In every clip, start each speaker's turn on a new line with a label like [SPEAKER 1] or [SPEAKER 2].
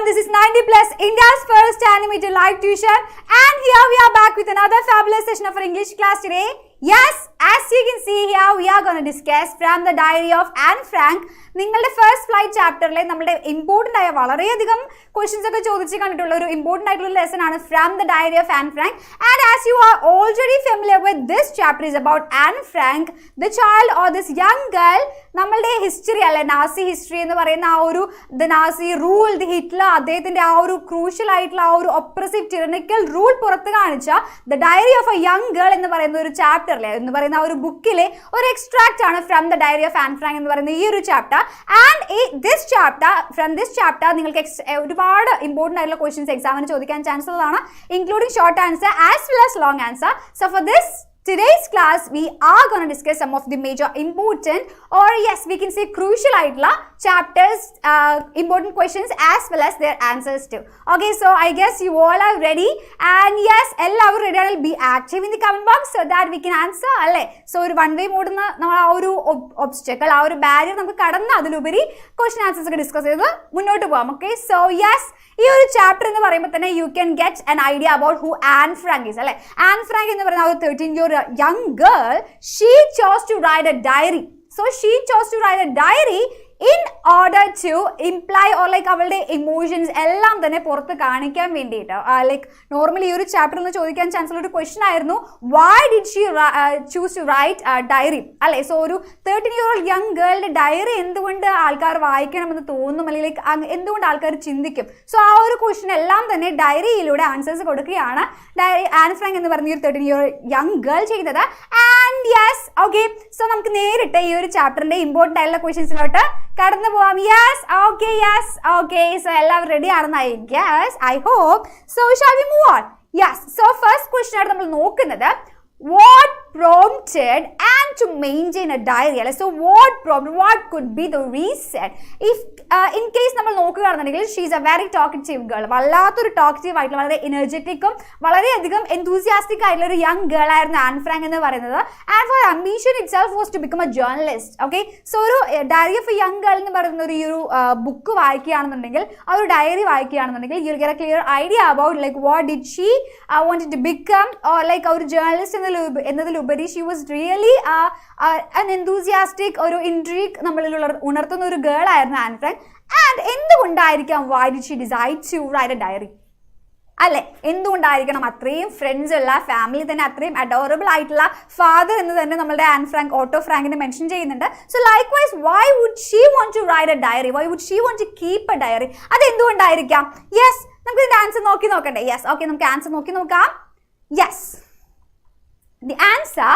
[SPEAKER 1] everyone, this is 90 Plus, India's first animated live tuition, and here we are back with another fabulous session of our English class today. Yes, as you can see here, we are going to discuss from the diary of Anne Frank. നിങ്ങളുടെ first flight ചാപ്റ്ററിലെ നമ്മുടെ important ആയ വളരെയധികം questions ഒക്കെ ചോദിച്ച് കണ്ടിട്ടുള്ള ഒരു important ആയിട്ടുള്ള lesson ആണ് from the diary of Anne Frank. And as you are already familiar with this chapter is about Anne Frank, the child or this young girl. നമ്മളുടെ ഹിസ്റ്ററി അല്ലെ, നാസി ഹിസ്റ്ററി എന്ന് പറയുന്ന ആ ഒരു the Nazi rule, the Hitler, അദ്ദേഹത്തിന്റെ ആ ഒരു crucial ആയിട്ടുള്ള ആ ഒരു ഒപ്രസീവ് ടിറനിക്കൽ റൂൾ പുറത്ത് കാണിച്ച the diary of a young girl എന്ന് പറയുന്ന ഒരു ചാപ്റ്ററിലെ എന്ന് പറയുന്ന ആ ഒരു ബുക്കിലെ ഒരു എക്സ്ട്രാക്ട് ആണ് from the diary of Anne Frank എന്ന് പറയുന്ന ഈ ഒരു chapter. And from this chapter നിങ്ങൾക്ക് ഒരുപാട് ഇമ്പോർട്ടൻ്റ് ആയിട്ടുള്ള ക്വസ്റ്റ്യൻസ് എക്സാമിന് ചോദിക്കാൻ ചാൻസ് ഉള്ളതാണ്, including short answer as well as long answer. So for this today's class we are going to discuss some of the major important, or yes we can say crucial aitla chapters, important questions as well as their answers too. Okay, so I guess you all are ready, and yes ellavu ready will be active in the comment box so that we can answer alle. So ഒരു one way mode na നമ്മൾ ആ ഒരു obstacle, ആ ഒരു barrier നമുക്ക് കടന്ന് അതിലുപരി question answers ഒക്കെ ഡിസ്കസ് ചെയ്ത് മുന്നോട്ട് പോകാം. Okay, so yes ഈ ഒരു ചാപ്റ്റർ എന്ന് പറയുമ്പോൾ തന്നെ you can get an idea about who Anne Frank is അല്ലേ. Anne Frank എന്ന് പറയുന്ന ഒരു 13-year young girl, she chose to write a diary. So she chose to write a diary in order to imply or like അവളുടെ emotions എല്ലാം തന്നെ പുറത്ത് കാണിക്കാൻ വേണ്ടിയിട്ട്. ലൈക്ക് നോർമലി ഈ ഒരു ചാപ്റ്ററിൽ നിന്ന് ചോദിക്കാൻ ചാൻസ് ഉള്ള ഒരു ക്വസ്റ്റൻ ആയിരുന്നു, why did she choose to write a diary അല്ലെ. സോ ഒരു 13-year യങ് ഗേളിന്റെ ഡയറി എന്തുകൊണ്ട് ആൾക്കാർ വായിക്കണമെന്ന് തോന്നും, അല്ലെങ്കിൽ എന്തുകൊണ്ട് ആൾക്കാർ ചിന്തിക്കും. സോ ആ ഒരു ക്വസ്റ്റൻ എല്ലാം തന്നെ ഡയറിയിലൂടെ ആൻസേഴ്സ് കൊടുക്കുകയാണ് ആൻ ഫ്രാങ്ക് എന്ന് പറഞ്ഞ ഒരു 13-year യങ് ഗേൾ ചെയ്തത്. ആൻഡ് യെസ് ഓക്കെ, സോ നമുക്ക് നേരിട്ട് ഈ ഒരു ചാപ്റ്ററിന്റെ ഇമ്പോർട്ടൻ്റ് ആയിട്ടുള്ള ക്വസ്റ്റ്യൻസിലോട്ട് കടന്നു പോവാം. യെസ് ഓക്കെ, സോ എല്ലാവരും റെഡി ആണെന്ന് I guess, I hope. So shall we move on? Yes, so first question ആയിട്ട് നമ്മൾ നോക്കുന്നത് what prompted Anne to maintain a diary. So what could be the reason if in case നമ്മൾ നോക്കുകയാണെന്നുണ്ടെങ്കിൽ she is a very talkative girl, വല്ലാത്തൊരു ടോക്റ്റീവ് ആയിട്ടുള്ള വളരെ എനർജറ്റിക്കും വളരെയധികം enthusiastic ആയിട്ടുള്ള ഒരു യങ് ഗേൾ ആയിരുന്നു ആൻ ഫ്രാങ്ക് എന്ന് പറയുന്നത്. And for ambition itself was to become a journalist. Okay, so ഒരു diary of a young girl എന്ന് പറയുന്ന ഒരു ഈ ഒരു ബുക്ക് വായിക്കുകയാണെന്നുണ്ടെങ്കിൽ, ആ ഒരു ഡയറി വായിക്കുകയാണെന്നുണ്ടെങ്കിൽ you will get a clear idea about like what did she wanted to become, or like ഒരു ജേർണലിസ്റ്റ് എന്നതിലുപരി she was really an enthusiastic, ഒരു intrigue നമ്മളിൽ ഉണർത്തുന്ന ഒരു ഗേൾ ആയിരുന്നു ആൻ ഫ്രാങ്ക്. ആൻഡ് എന്തുകൊണ്ടായിരിക്കാം why did she decide to write a diary അല്ലെ, എന്തുകൊണ്ടായിരിക്കണം? അത്രയും ഫ്രണ്ട്സ് ഉള്ള ഫാമിലി തന്നെ, അത്രയും അഡോറബിൾ ആയിട്ടുള്ള ഫാദർ എന്ന് തന്നെ നമ്മുടെ ആൻ ഫ്രാങ്ക് ഓട്ടോ ഫ്രാങ്കിനെ മെൻഷൻ ചെയ്യുന്നുണ്ട്. So like why's why would she want to write a diary, why would she want to keep a diary? അത് എന്തുകൊണ്ടായിരിക്കാം? യെസ്, നമുക്ക് ഇതിന്റെ ആൻസർ നോക്കണ്ടേ? യെസ് ഓക്കെ, നമുക്ക് ആൻസർ നോക്കാം. Yes, the answer,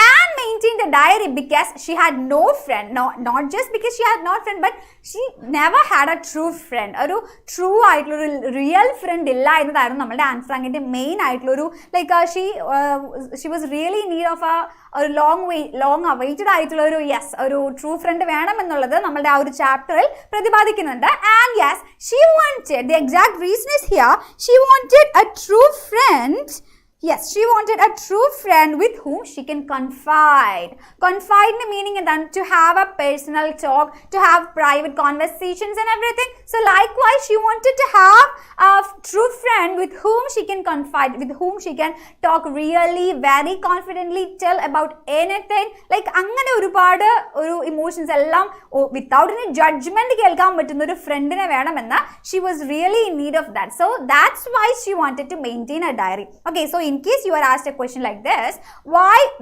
[SPEAKER 1] Anne maintained a diary because she had no friend. No, not just because she had no friend, but she never had a true friend. ഒരു true ആയിട്ടുള്ള ഒരു real friend ഇല്ല എന്നതായിരുന്നു നമ്മുടെ an ഫ്രാങ്കിന്റെ main ആയിട്ടുള്ള ഒരു like she was really in need of ഒരു long awaited ആയിട്ടുള്ള ഒരു ഒരു ട്രൂ ഫ്രണ്ട് വേണം എന്നുള്ളത് നമ്മളുടെ ആ ഒരു ചാപ്റ്ററിൽ പ്രതിപാദിക്കുന്നുണ്ട്. And yes, she wanted, the exact reason is here, she wanted a true friend. Yes, she wanted a true friend with whom she can confide. Confide meaning is to have a personal talk, to have private conversations and everything. So likewise, she wanted to have a true friend with whom she can confide, with whom she can talk really very confidently, tell about anything. Like അങ്ങനെ ഒരുപാട് ഒരു emotions എല്ലാം without any judgment കേൾക്കാൻ പറ്റുന്ന ഒരു ഫ്രണ്ടിനെ വേണമെന്ന് she was really in need of that. So that's why she wanted to maintain a diary. Okay, so in case you are asked a question like this,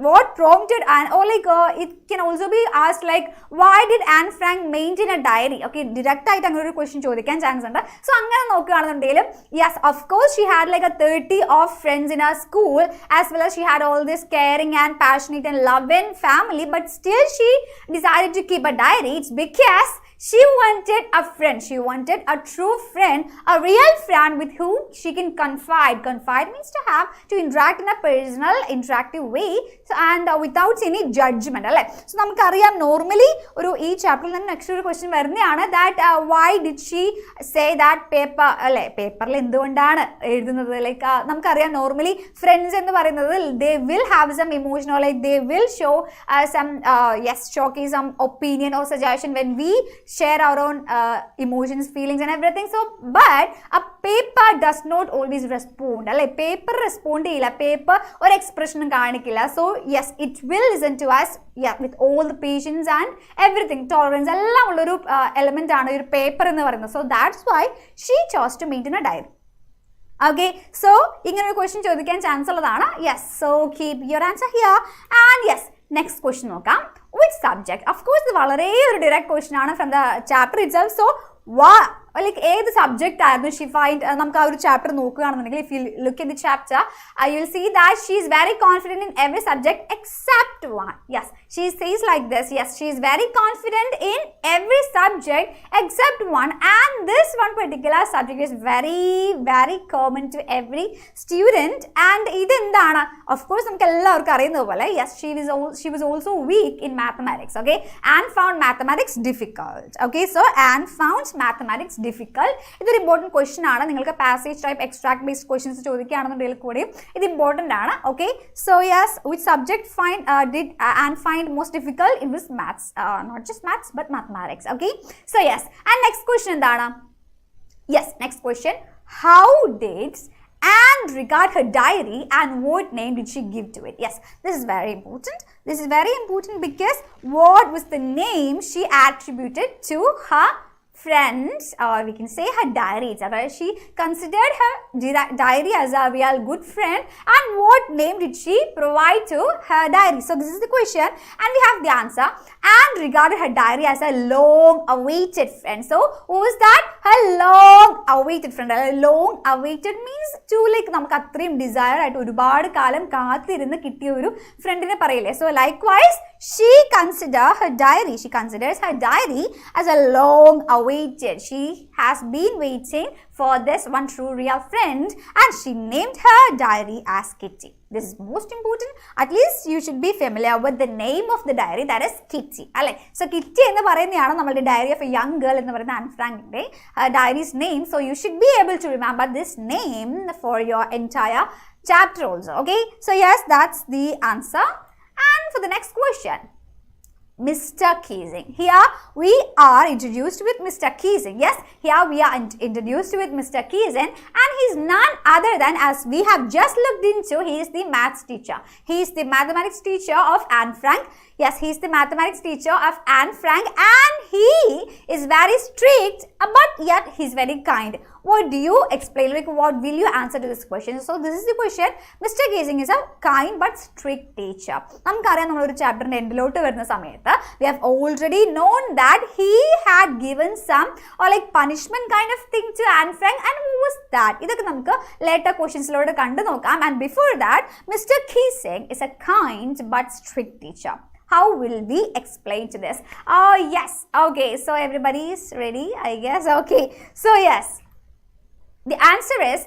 [SPEAKER 1] what prompted Anne, or like it can also be asked like why did Anne Frank maintain a diary? Okay, direct ആയിട്ട് അങ്ങനെ ഒരു question ചോദിക്കാൻ chance ഉണ്ട്. So അങ്ങനെ നോക്കുകയാണെന്നുണ്ടെങ്കിലും yes, of course she had like a 30 of friends in her school, as well as she had all this caring and passionate and loving family, but still she decided to keep a diary. It's because she wanted a friend. She wanted a true friend, a real friend with whom she can confide. Confide means to have, to interact in a personal, interactive way, so, and without any judgment. Alle, so നമുക്കറിയാം normally ഒരു ഈ ചാപ്റ്ററിൽ നിന്ന് next ഒരു question വരുന്നതാണ് that why did she say that paper അല്ലെ, പേപ്പറിൽ എന്തുകൊണ്ടാണ് എഴുതുന്നത്? ലൈക്ക് നമുക്കറിയാം നോർമലി ഫ്രണ്ട്സ് എന്ന് പറയുന്നത് they will have some emotion, or like they will show some showcase some opinion or suggestion when we share our own emotions, feelings and everything. So but a paper does not always respond. Like paper respond cheyilla, paper or expression kaanikilla. So yes, it will listen to us, yeah, with all the patience and everything, tolerance ellam ulloru element aanu oru paper ennu parayunnu. So that's why she chose to maintain a diary. Okay, so ingane oru question chodikkan chance ulladana. Yes, so keep your answer here. And yes, next question nokam. Which subject? Of course, the valare oru direct question aanu from the chapter itself. So what, like ഏത് subject ആയിരുന്നു she find നമുക്ക് ആ ഒരു chapter നോക്കുകയാണെന്നുണ്ടെങ്കിൽ if you look at the chapter you will see that she is very confident in every subject except one. Yes, she says like this. Yes, she is very confident in every subject except one, and this one particular subject is very common to every student. And ഇത് എന്താണ്? Of course നമുക്ക് എല്ലാവർക്കും അറിയുന്നത് പോലെ yes, she was also weak in mathematics. Okay, and found mathematics difficult. Okay, so and found mathematics difficult. ഇതൊരു important question ആണ്. നിങ്ങൾക്ക് passage type extract based questions ചോദിക്കുകയാണെന്നുണ്ടെങ്കിൽ കൂടി ഇത് important ആണ്. Okay, so yes, which subject did and find most difficult? It was maths, not just maths but mathematics. Okay, so yes, and next question എന്താണ്? Yes, next question, how did Anne regard her diary and what name did she give to it? Yes, this is very important. This is very important because what was the name she attributed to her friends, or we can say her diary itself. She considered her diary as a real good friend, and what name did she provide to her diary? So this is the question and we have the answer. And regarded her diary as a long awaited friend. So who was that? Her long awaited friend. Long awaited means to like നമുക്ക് അത്രയും desire ആയിട്ട് ഒരുപാട് കാലം കാത്തിരുന്ന് കിട്ടിയ ഒരു ഫ്രണ്ടിനെ പറയില്ലേ. So likewise she considers her diary as a long awaited. She has been waiting for this one true real friend, and she named her diary as Kitty. This is most important. At least you should be familiar with the name of the diary, that is Kitty. So Kitty ennu parayunneyanu nammude diary of a young girl ennu parayna Anne Frank's diary's name. So you should be able to remember this name for your entire chapter also. Okay, so yes, that's the answer. And for the next question, Mr. Keesing. Here we are introduced with Mr. Keesing. Yes, here we are introduced with Mr. Keesing, and he is none other than, as we have just looked into, he is the maths teacher. He is the mathematics teacher of Anne Frank. Yes, he is the mathematics teacher of Anne Frank, and he is very strict, but yet he is very kind. What do you explain? Like, what will you answer to this question? So this is the question. Mr. Keesing is a kind but strict teacher. നമുക്കറിയാം നമ്മളൊരു ചാപ്റ്ററിന്റെ എൻഡിലോട്ട് വരുന്ന സമയത്ത് we have already known that he had given some or like punishment kind of thing to Anne Frank, and who was that? ഇതൊക്കെ നമുക്ക് later questionസിലൂടെ കണ്ടു നോക്കാം. And before that, Mr. Keesing is a kind but strict teacher. How will we explain to this? Oh yes, okay, so everybody is ready, I guess. Okay, so yes, the answer is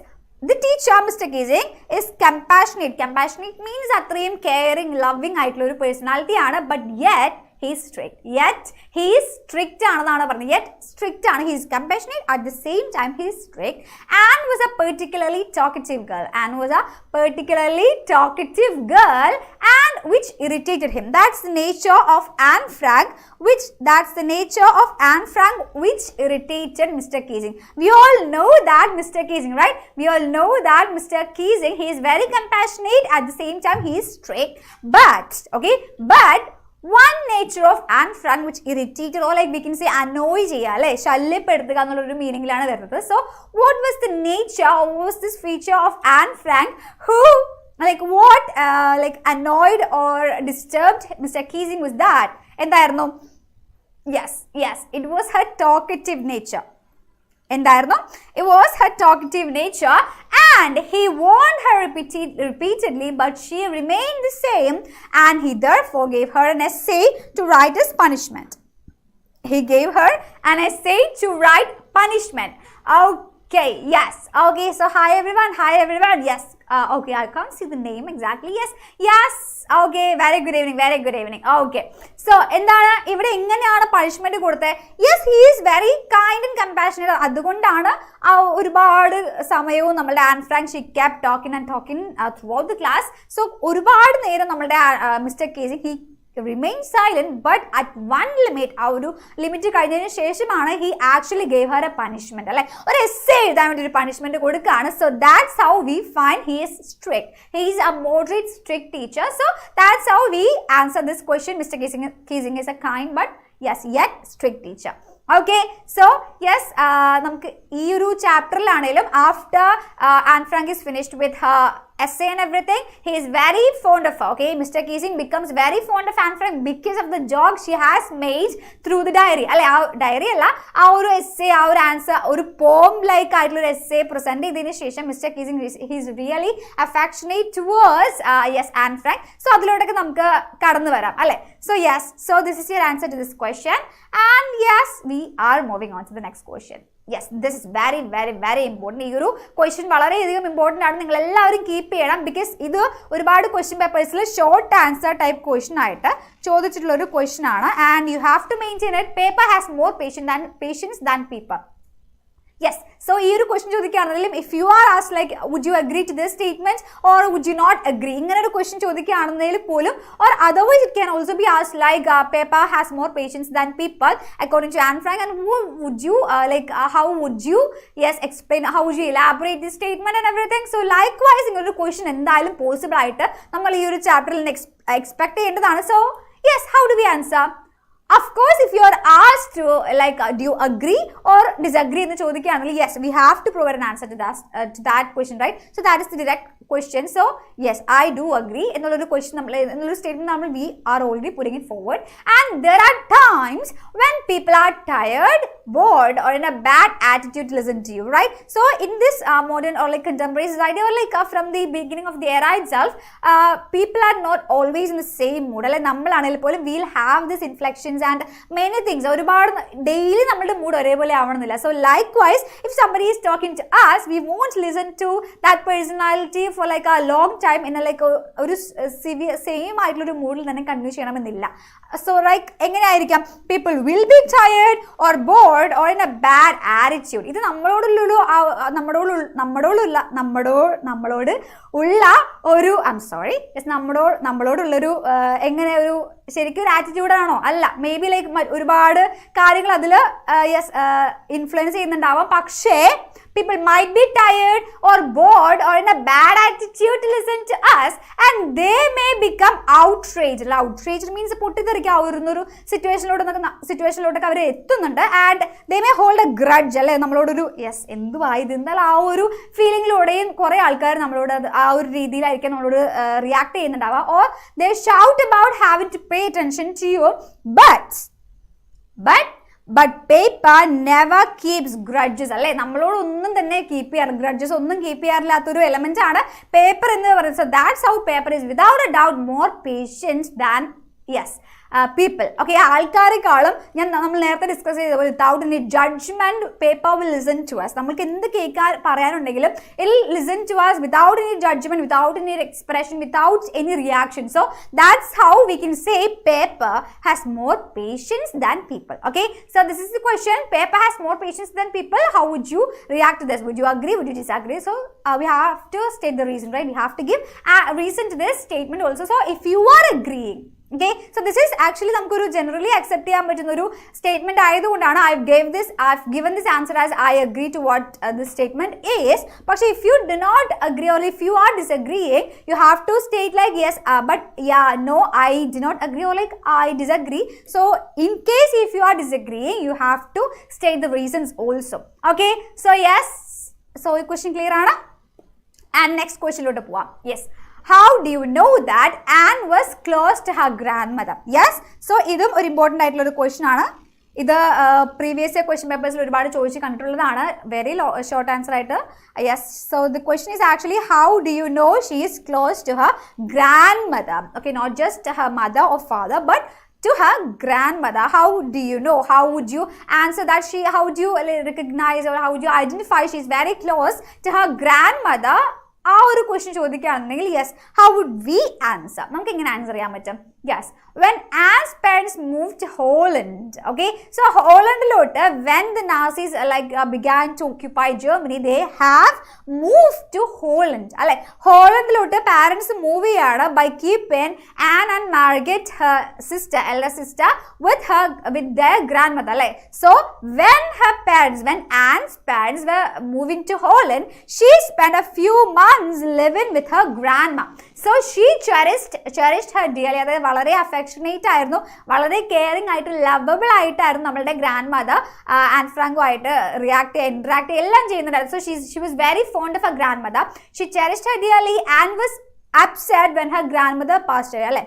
[SPEAKER 1] the teacher, Mr. Keesing, is compassionate. Compassionate means atrayum caring, loving ആയിട്ടുള്ള ഒരു personality ആണ്, but yet he is strict. Yet he is strict ആണെന്നാണ് പറഞ്ഞത്. Yet strict ആണ്. He is compassionate, at the same time he is strict. Anne was a particularly talkative girl. Anne was a particularly talkative girl, and which irritated him. That's the nature of Anne Frank, which irritated Mr. Keesing. We all know that Mr. Keesing, right? We all know that Mr. Keesing, he is very compassionate, at the same time he is strict. But one nature of Anne Frank which irritated, or like we can say annoy cheya, alle ശല്യപ്പെടുത്തുക എന്നുള്ളൊരു മീനിങ്ങിലാണ് വരുന്നത്. So what was the nature, or what was this feature of Anne Frank who like what annoyed or disturbed Mr. Keesing was that? എന്തായിരുന്നു? Yes, it was her talkative nature. എന്തായിരുന്നു? It was her talkative nature, and he warned her repeatedly, but she remained the same, and he therefore gave her an essay to write as punishment. He gave her an essay to write punishment. Okay, yes. Okay, so hi everyone. Yes. Okay, I can't see the name exactly. Yes. Okay, very good evening. Okay. So, എന്താണ് ഇവിടെ എങ്ങനെയാണ് punishment കൊടുത്തത്? Yes, he is very kind and compassionate. അതുകൊണ്ടാണ് ഒരുപാട് സമയവും നമ്മുടെ Anne Frank she kept talking throughout the class. So, ഒരുപാട് നേരം നമ്മുടെ Mr. Keesing, he remained silent, but at one limit, ആ ഒരു ലിമിറ്റ് കഴിഞ്ഞതിന് ശേഷമാണ് he actually gave her a punishment. അല്ലെ, ഒരു essay എഴുതാൻ വേണ്ടി ഒരു പണിഷ്മെന്റ് കൊടുക്കുകയാണ്. So that's how we find he is strict. He is a moderate strict teacher. So that's how we answer this question. Mr. Keesing is a kind but yes, yet strict teacher. Okay, so yes, നമുക്ക് ഈ ഒരു ചാപ്റ്ററിലാണെങ്കിലും after Anne Frank is finished with her essay and everything, he is very fond of her. Okay, Mr. Keesing becomes very fond of Anne Frank because of the joke she has made through the diary. അല്ലെ, ആ diary അല്ല, ആ ഒരു essay, ആ ഒരു answer, ഒരു poem like ആയിട്ടുള്ള ഒരു essay present ചെയ്തതിനു ശേഷം Mr. Keesing he is really affectionate towards yes, Anne Frank. So അതിലോട്ടൊക്കെ നമുക്ക് കടന്നു വരാം അല്ലെ. So yes, so this is your answer to this question, and yes, we are moving on to the next question. Yes, this is very very very important. ഈ ഒരു question വളരെയധികം important ആണ്. നിങ്ങൾ എല്ലാവരും കീപ്പ് ചെയ്യണം, ബിക്കോസ് ഇത് ഒരുപാട് question പേപ്പേഴ്സിൽ ഷോർട്ട് ആൻസർ ടൈപ്പ് ക്വസ്റ്റ്യൻ ആയിട്ട് ചോദിച്ചിട്ടുള്ള ഒരു ക്വസ്റ്റ്യൻ ആണ്. And you have to maintain it. Paper has more patience than people. Yes, so ഈ ഒരു ക്വസ്റ്റ്യൻ ചോദിക്കുകയാണെങ്കിലും if you are asked like would you agree to this statement or would you not agree, ഇങ്ങനെ ഒരു question ചോദിക്കുകയാണെന്നതിൽ പോലും, or otherwise it can also be asked like paper has more patience than people according to Anne Frank, and would you how would you yes explain, how would you elaborate this statement and everything. So likewise ഇങ്ങനെ ഒരു question എന്തായാലും possible ആയിട്ട് നമ്മൾ ഈ ഒരു ചാപ്റ്ററിൽ expect ചെയ്യേണ്ടതാണ്. So yes, how do we answer? Of course, if you are asked to do you agree or disagree എന്ന് ചോദിക്കുകയാണെങ്കിൽ yes, we have to provide an answer to that question, right? So that is the direct question. So yes, I do agree എന്നുള്ളൊരു question എന്നുള്ളൊരു statement നമ്മൾ we are already putting it forward. And there are times when people are tired, bored or in a bad attitude to listen to you, right? So in this modern or contemporary society or from the beginning of the era itself, people are not always in the same mood. Like നമ്മളാണെങ്കിൽ പോലും we'll have this inflections and many things. ഒരുപാട് daily നമ്മളുടെ mood ഒരേപോലെ ആവണമെന്നില്ല. So likewise, if somebody is talking to us, we won't listen to that personality for a long time in ഒരു same ആയിട്ടുള്ള ഒരു മൂഡിൽ തന്നെ കണ്ടിന്യൂ ചെയ്യണമെന്നില്ല. So എങ്ങനെയായിരിക്കാം, people will be tired or bored or in a bad attitude. ഇത് നമ്മളോട് ഉള്ള ഒരു നമ്മളോടുള്ളൊരു എങ്ങനെ ഒരു ശരിക്കും ഒരു ആറ്റിറ്റ്യൂഡാണോ? അല്ല, മേ ബി ഒരുപാട് കാര്യങ്ങൾ അതിൽ ഇൻഫ്ലുവൻസ് ചെയ്യുന്നുണ്ടാവാം. പക്ഷേ people might be tired or bored or in a bad attitude to listen to us, and they may become outraged. Outraged means പൊട്ടിത്തെറിക്കാവുന്നൊരു സിറ്റുവേഷനിലോട്ടൊക്കെ അവർ എത്തുന്നുണ്ട്. And they may hold a grudge. അല്ലെ, നമ്മളോടൊരു എന്തുവായത് എന്നാൽ ആ ഒരു ഫീലിങ്ങിലൂടെയും കുറെ ആൾക്കാർ നമ്മളോട് ആ ഒരു രീതിയിലായിരിക്കും നമ്മളോട് react ചെയ്യുന്നുണ്ടാവുക. or they shout about having to pay attention to you, but paper never keeps grudges. അല്ലെ, നമ്മളോട് ഒന്നും തന്നെ കീപ്പ് ചെയ്യാറ്, ഗ്രഡ്ജസ് ഒന്നും കീപ്പ് ചെയ്യാറില്ലാത്തൊരു എലമെന്റ് ആണ് പേപ്പർ എന്ന് പറയുന്നത്. So that's how paper is without a doubt more patient than people. Okay, ആൾക്കാരെക്കാളും നമ്മൾ നേരത്തെ ഡിസ്കസ് ചെയ്ത without any judgement paper will listen to us. നമുക്ക് എന്ത് കേൾക്കാൻ പറയാനുണ്ടെങ്കിലും I'll listen to us without any judgment, without any expression, without any reaction. So that's how we can say paper has more patience than people. Okay, so this is the question, paper has more patience than people. How would you react to this? Would you agree, would you disagree? So we have to state the reason, right? We have to give a reason to this statement also. So if you are agreeing, okay, so this is actually നമുക്കൊരു generally accept ചെയ്യാൻ പറ്റുന്ന ഒരു statement ആയതുകൊണ്ടാണ് I've given this answer as I agree to what this statement is. പക്ഷേ if you do not agree or if you are disagreeing, you have to state yes, but no, I do not agree, or I disagree. So in case if you are disagreeing, you have to state the reasons also. Okay, so yes, so ഈ question clear ആണ്. And next question ലോട്ട് പോവാം. Yes, how do you know that Anne was close to her grandmother? Yes, so ഇതും ഒരു important ആയിട്ടുള്ള ഒരു question ആണ്. ഇത് previous year question പേപ്പേഴ്സിൽ ഒരുപാട് ചോദിച്ച് കണ്ടിട്ടുള്ളതാണ്. വെരി ഷോർട്ട് ആൻസർ ആയിട്ട്. Yes, so the question is actually how do you know she is close to her grandmother? Okay, not just her mother or father but to her grandmother. How do you know? How would you answer that? How would you recognize or how would you identify she is very close to her grandmother? ആ ഒരു question ചോദിക്കുകയാണെന്നുണ്ടെങ്കിൽ yes, how would we answer? നമുക്ക് എങ്ങനെ answer ചെയ്യാൻ പറ്റും? Yes, when Anne's parents moved to Holland, okay, so Holland when the Nazis began to occupy Germany, they have moved to Holland. Holland parents move by keeping Anne and Margaret, her sister, elder sister, with their grandmother. So when Anne's parents were moving to Holland, she spent a few months living with her grandma. So she cherished her dearly. അതായത് വളരെ affectionate ആയിരുന്നു, വളരെ caring ആയിട്ട് lovable ആയിട്ടായിരുന്നു നമ്മളുടെ grandmother Anne ഫ്രാങ്കോ ആയിട്ട് interact എല്ലാം ചെയ്യുന്നുണ്ടായിരുന്നു. So she was very fond of her grandmother. She cherished her dearly and was upset when her grandmother passed away. അല്ലേ,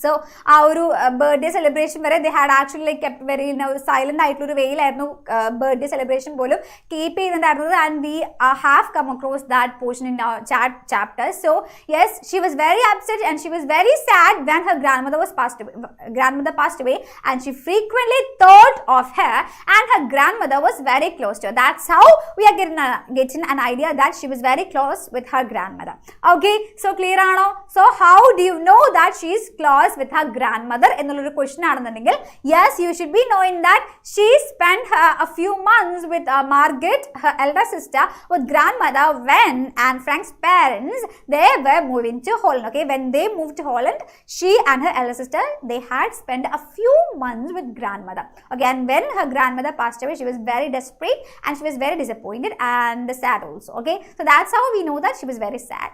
[SPEAKER 1] സോ ആ ഒരു ബർത്ത്ഡേ സെലിബ്രേഷൻ വരെ they had actually kept very silent ആയിട്ടുള്ള ഒരു വെയിലായിരുന്നു birthday celebration പോലും keep ചെയ്യുന്നുണ്ടായിരുന്നത്. And we have come across that portion in chapter. So yes, she was very upset and she was very sad when Har grandmother passed away and she frequently thought of her and her grandmother was very close to her. That's how we are getting an idea that she was very close with her grandmother. Okay, so clear ആണോ? So how do you know that she is close with her grandmother എന്നുള്ളൊരു question ആണെന്നുണ്ടെങ്കിൽ, yes, you should be knowing that she spent a few months with Margaret, her elder sister, with grandmother when Anne Frank's parents, they were moving to Holland. Okay, when they moved to Holland, she and her elder sister, they had spent a few months with grandmother. Okay, and when her grandmother passed away, she was very desperate and she was very disappointed and sad also. Okay, so that's how we know that she was very sad.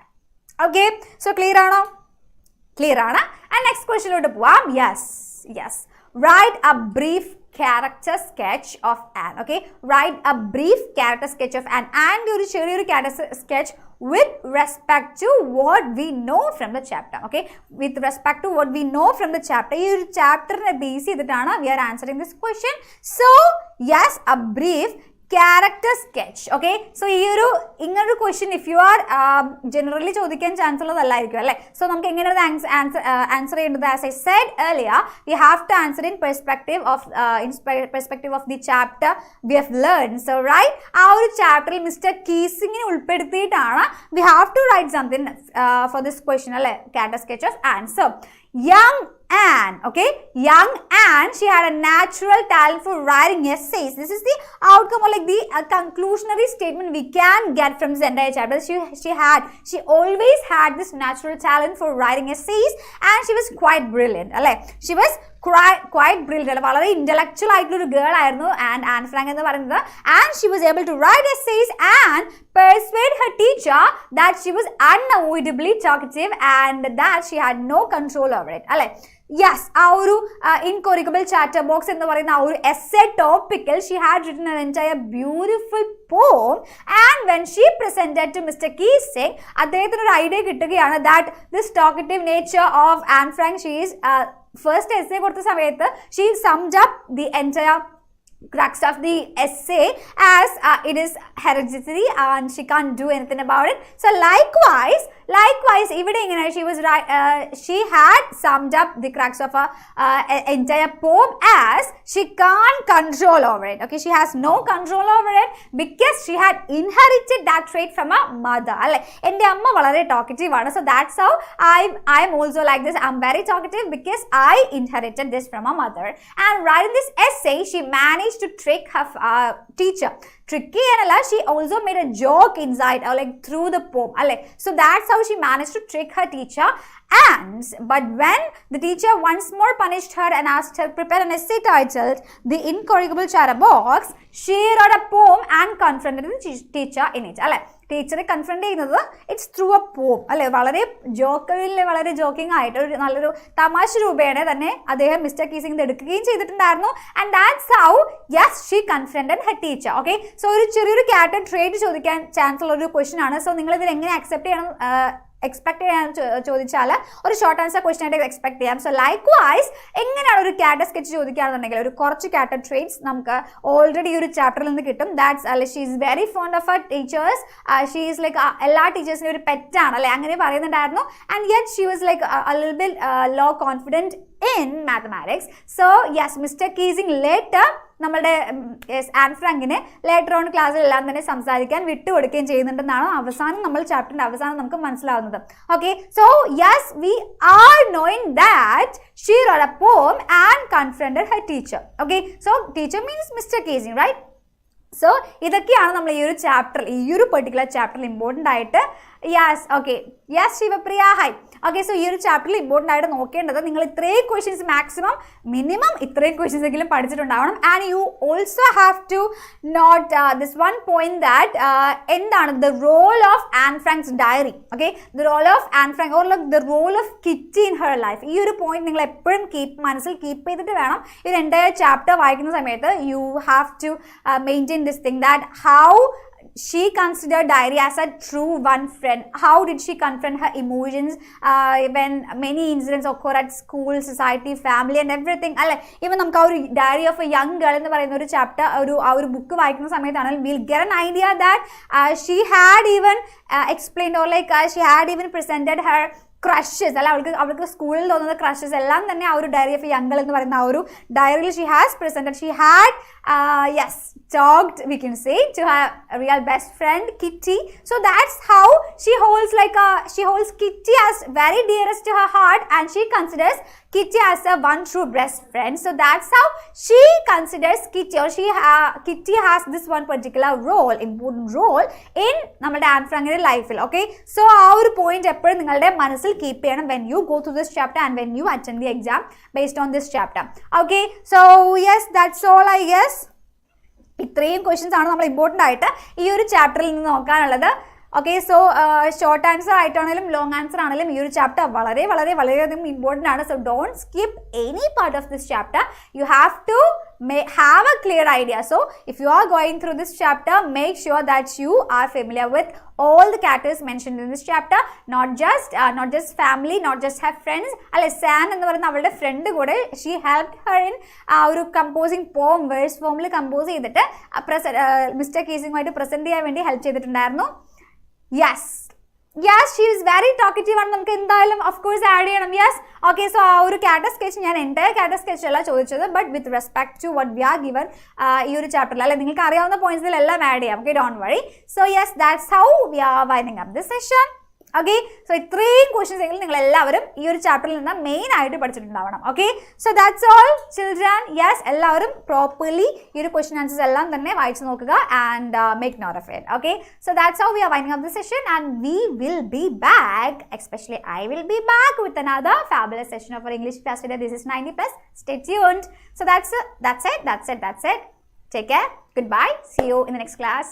[SPEAKER 1] Okay, so clear ആണോ? Clear ആണ്. And next question ലോട്ട് പോവാം. Yes. Write a brief character sketch of Anne. Okay, write a brief character sketch of Anne. And ഒരു ചെറിയൊരു character sketch with respect to what we know from the chapter. Okay, with respect to what we know from the chapter. ഈ ഒരു ചാപ്റ്ററിനെ base ചെയ്തിട്ടാണ് we are answering this question. So yes, a brief character sketch. Okay, so ഇങ്ങനൊരു question if you are generally ചോദിക്കാൻ chance ഉള്ളതല്ലായിരിക്കും അല്ലേ. So നമുക്ക് എങ്ങനെയാണ് answer ചെയ്യേണ്ടത്? As I said earlier, we have to answer in perspective of the chapter we have learned. So right, ആ ഒരു ചാപ്റ്ററിൽ mister കീസിങ്ങിനെ ഉൾപ്പെടുത്തിയിട്ടാണ് we have to write something for this question അല്ലേ, character sketch of Anne. So young Anne, okay, young Anne, she had a natural talent for writing essays. This is the outcome or the conclusionary statement we can get from this entire chapter. She always had this natural talent for writing essays and she was quite brilliant. She was quite brilliant. വളരെ intellectual ആയിട്ടുള്ള ഒരു girl ആയിരുന്നു Anne Frank എന്ന് പറയുന്നത്. And she was able to write essays and persuade her teacher that she was unavoidably talkative and that she had no control over it. അല്ലേ, yes, ആ ഒരു ഇൻകോറിഗബിൾ chatter box എന്ന് പറയുന്ന ആ ഒരു എസ്സേ ടോപ്പിക്കിൽ she had written an entire beautiful poem and when she presented to Mr. Keesing, അദ്ദേഹത്തിന് ഒരു ഐഡിയ കിട്ടുകയാണ് that this talkative nature of Anne Frank, she is first essay കൊടുത്ത സമയത്ത് she summed up the entire crux of the essay as it is hereditary and she can't do anything about it. So likewise ഇവിടെ ഇങ്ങനെ she had summed up the crux of a entire poem as she can't control over it. Okay, she has no control over it because she had inherited that trait from her mother. അല്ലേ, എൻ്റെ അമ്മ വളരെ talkative ആണ്. So that's how I am also like this. I'm very talkative because I inherited this from my mother. And writing this essay, she managed to trick her teacher. Tricky and she also made a joke inside or like through the poem. So that's how she managed to trick her teacher. But when the teacher once more punished her and asked her to prepare an essay titled The Incorrigible Chatterbox, she wrote a poem and confronted the teacher in it. ടീച്ചറെ confront ചെയ്യുന്നത് it's through A പോം അല്ലേ, വളരെ joking ആയിട്ട് ഒരു നല്ലൊരു തമാശ രൂപേണ തന്നെ അദ്ദേഹം മിസ്റ്റർ കീസിംഗ് എടുക്കുകയും ചെയ്തിട്ടുണ്ടായിരുന്നു. And that's how yes she confronted her teacher. Okay, so ഒരു ചെറിയൊരു ക്യാരക്ടർ ട്രേറ്റ് ചോദിക്കാൻ ചാൻസ് ഉള്ള ഒരു ക്വസ്റ്റ്യൻ ആണ്. സോ നിങ്ങൾ ഇതിൽ എങ്ങനെ അക്സെപ്റ്റ് ചെയ്യണം എക്സ്പെക്ട് ചെയ്യാൻ ചോദിച്ചാൽ ഒരു ഷോർട്ട് ആൻസർ ക്വസ്റ്റൻ ആയിട്ട് എക്സ്പെക്ട് ചെയ്യാം. സോ ലൈക്ക്വൈസ് എങ്ങനെയാണ് ഒരു ക്യാരക്ടർ സ്കെച്ച് ചോദിക്കുകയാണെന്നുണ്ടെങ്കിൽ ഒരു കുറച്ച് ക്യാരക്ടർ ട്രേറ്റ്സ് നമുക്ക് ഓൾറെഡി ഒരു ചാപ്റ്ററിൽ നിന്ന് കിട്ടും. That's she is very fond of Har teachers. She is like എല്ലാ ടീച്ചേഴ്സിനും ഒരു പെറ്റാണ് അല്ലെ, അങ്ങനെ പറയുന്നുണ്ടായിരുന്നു. And yet she was like a little bit low confident in mathematics. So yes, Mr. Keesing later നമ്മളുടെ ആൻ ഫ്രാങ്കിനെ ലേറ്റർ ഓൺ ക്ലാസ്സിലെല്ലാം തന്നെ സംസാരിക്കാൻ വിട്ടുകൊടുക്കുകയും ചെയ്യുന്നുണ്ടെന്നാണ് അവസാനം നമ്മൾ ചാപ്റ്ററിന്റെ അവസാനം നമുക്ക് മനസ്സിലാവുന്നത്. Okay, so yes, we are knowing that she wrote a poem and confronted her teacher. Okay, so teacher means mister Keesing, right? So ഇതൊക്കെയാണ് നമ്മൾ ഈ ഒരു ചാപ്റ്ററിൽ, ഈ ഒരു പെർട്ടിക്കുലർ ചാപ്റ്ററിൽ ഇമ്പോർട്ടൻ്റ് ആയിട്ട് yes okay yes Shivapriya hi. Okay, so ഈ ഒരു ചാപ്റ്ററിൽ ഇമ്പോർട്ടൻ്റ് ആയിട്ട് നോക്കേണ്ടത് നിങ്ങൾ ഇത്രയും ക്വസ്റ്റ്യൻസ് മാക്സിമം മിനിമം ഇത്രയും ക്വസ്റ്റ്യൻസ് എങ്കിലും പഠിച്ചിട്ടുണ്ടാവണം. And you also have to note this one point that എന്താണ് the role of Anne Frank's diary. Okay, the role of Anne Frank or like the role of Kitty in her life. ഈ ഒരു point നിങ്ങൾ എപ്പോഴും മനസ്സിൽ keep ചെയ്തിട്ട് വേണം ഈ ഒരു എൻ്റയർ ചാപ്റ്റർ വായിക്കുന്ന സമയത്ത് you have to maintain this thing that how she considered diary as a true one friend. How did she confront her emotions when many incidents occur at school, society, family and everything. അല്ലെ, even നമുക്ക് ആ ഒരു diary of a young girl എന്ന് പറയുന്ന ഒരു chapter ആ ഒരു book വായിക്കുന്ന സമയത്താണെങ്കിൽ we'll get an idea that she had even explained or like she had even presented her crushes, അല്ല അവൾക്ക് സ്കൂളിൽ തോന്നുന്ന ക്രഷസ് എല്ലാം തന്നെ ആ ഒരു ഡയറി ഓഫ് യങ് ഗേൾ എന്ന് പറയുന്ന ആ ഒരു ഡയറിയിൽ she has presented. She had yes talked, we can say, to her real best friend Kitty. So that's how she holds Kitty as very dearest to her heart, and she considers Kitty as a one true best friend. So that's how she considers Kitty, or Kitty has this one particular role, important role in നമ്മുടെ an ഫ്രാങ്കിന്റെ ലൈഫിൽ. Okay, so ആ ഒരു point എപ്പോഴും നിങ്ങളുടെ മനസ്സിൽ keep ചെയ്യണം when you go through this chapter and when you attend the exam based on this chapter. Okay, so yes, that's all I guess. ഇത്രയും questions ആണ് നമ്മൾ ഇമ്പോർട്ടൻ്റ് ആയിട്ട് ഈ ഒരു ചാപ്റ്ററിൽ നിന്ന് നോക്കാനുള്ളത്. ഓക്കെ, സോ ഷോർട്ട് ആൻസർ ആയിട്ടാണെങ്കിലും ലോങ് ആൻസർ ആണെങ്കിലും ഈ ഒരു ചാപ്റ്റർ വളരെയധികം ഇമ്പോർട്ടൻ്റ് ആണ്. So don't skip any part of this chapter. You have to have a clear idea. So if you are going through this chapter, make sure that you are familiar with all the characters mentioned in this chapter, not just family, not just her friends. അല്ലെ, San എന്ന് പറയുന്ന അവളുടെ front കൂടെ she helped her in ഒരു composing പോം verse ഫോമിൽ compose ചെയ്തിട്ട് mister കേസിങ്ങുമായിട്ട് present ചെയ്യാൻ വേണ്ടി ഹെൽപ്പ് ചെയ്തിട്ടുണ്ടായിരുന്നു. Yes, she is very talkative ആണ്. നമുക്ക് എന്തായാലും ഓഫ് കോഴ്സ് ആഡ് ചെയ്യണം. യെസ്, ഓക്കെ, സോ ആ ഒരു ക്യാരക്ടർ സ്കെച്ച് ഞാൻ എൻ്റയർ ക്യാരക്ടർ സ്കെച്ച് അല്ല ചോദിച്ചത്, but with respect to what we are given ഈ ഒരു ചാപ്റ്ററിൽ. അല്ലെ, നിങ്ങൾക്ക് അറിയാവുന്ന പോയിന്റ്സിലെല്ലാം ആഡ് ചെയ്യാം. Okay, don't worry. So yes, that's how we are winding up this session. Okay, so ഇത്രയും ക്വസ്റ്റ്യൻസ് എങ്കിലും നിങ്ങൾ എല്ലാവരും ഈ ഒരു ചാപ്റ്ററിൽ നിന്ന് മെയിൻ ആയിട്ട് പഠിച്ചിട്ടുണ്ടാവണം. Okay, so that's all children. Yes, എല്ലാവരും പ്രോപ്പർലി ഈ ഒരു ക്വസ്റ്റ്യൻ ആൻസേഴ്സ് എല്ലാം തന്നെ വായിച്ചു നോക്കുക and make note of it. Okay, so that's how we are winding up the session and we will be back, especially I will be back with another fabulous session of our English class today. This is 90+. Stay tuned. So that's it. Take care. Goodbye. See you in the next class.